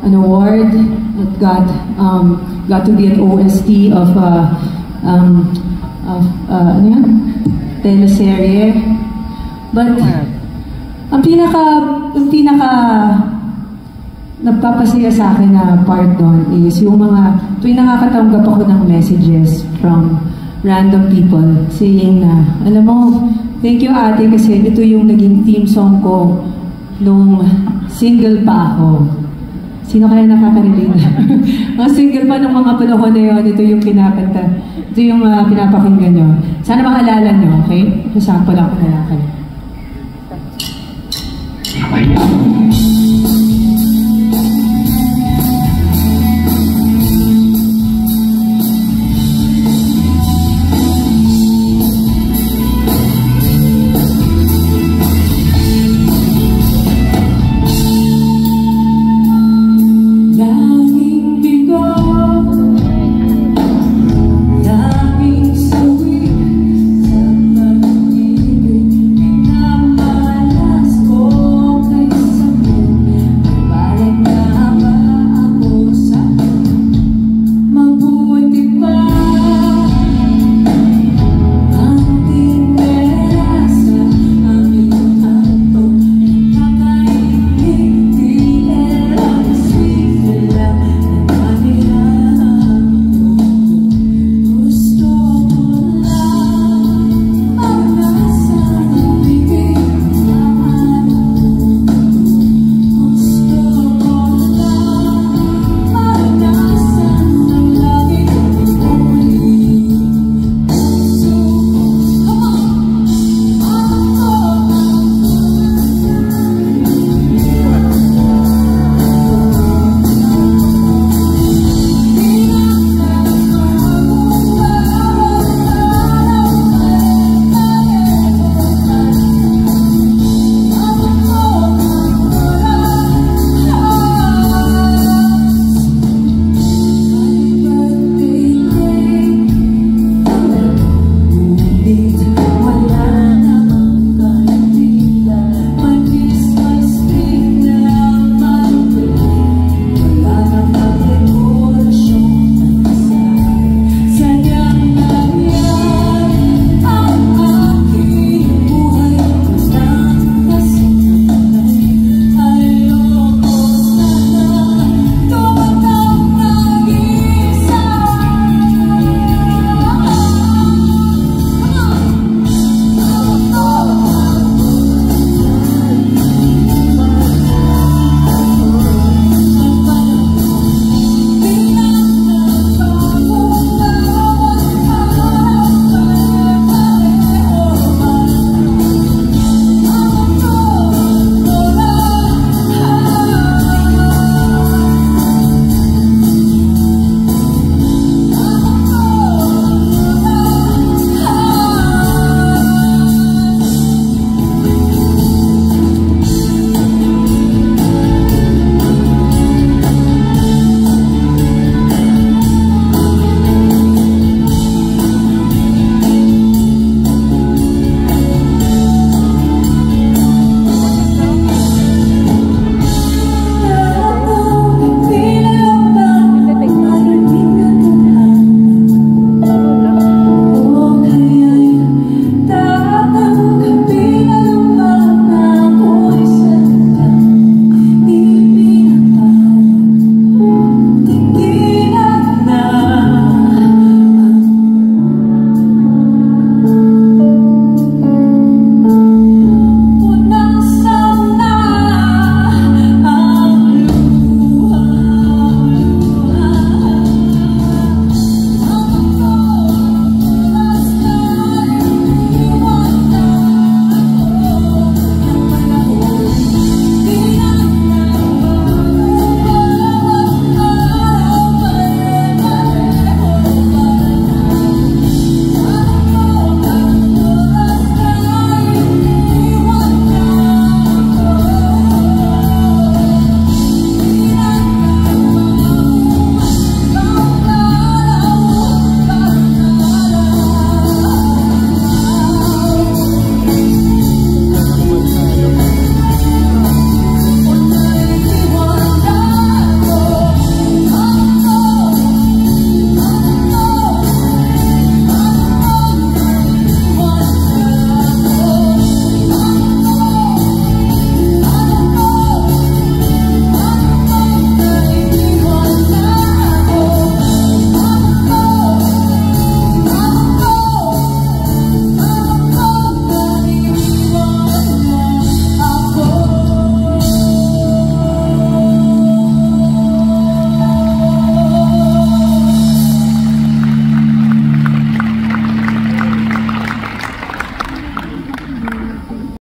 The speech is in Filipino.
an award that got to be an OST of ano yan? Teleserye. But ang pinaka nagpapasaya sa akin na part doon is yung mga tuwing nakakatanggap ako ng messages from random people saying na, alam mo, thank you ate kasi ito yung naging theme song ko nung single pa ako. Sino kaya nakaka-relate? Ang single pa nung mga panahon na yun, ito yung kinakanta. Ito yung pinapakinggan nyo. Sana maalala nyo, okay? Sample ako na lang kayo.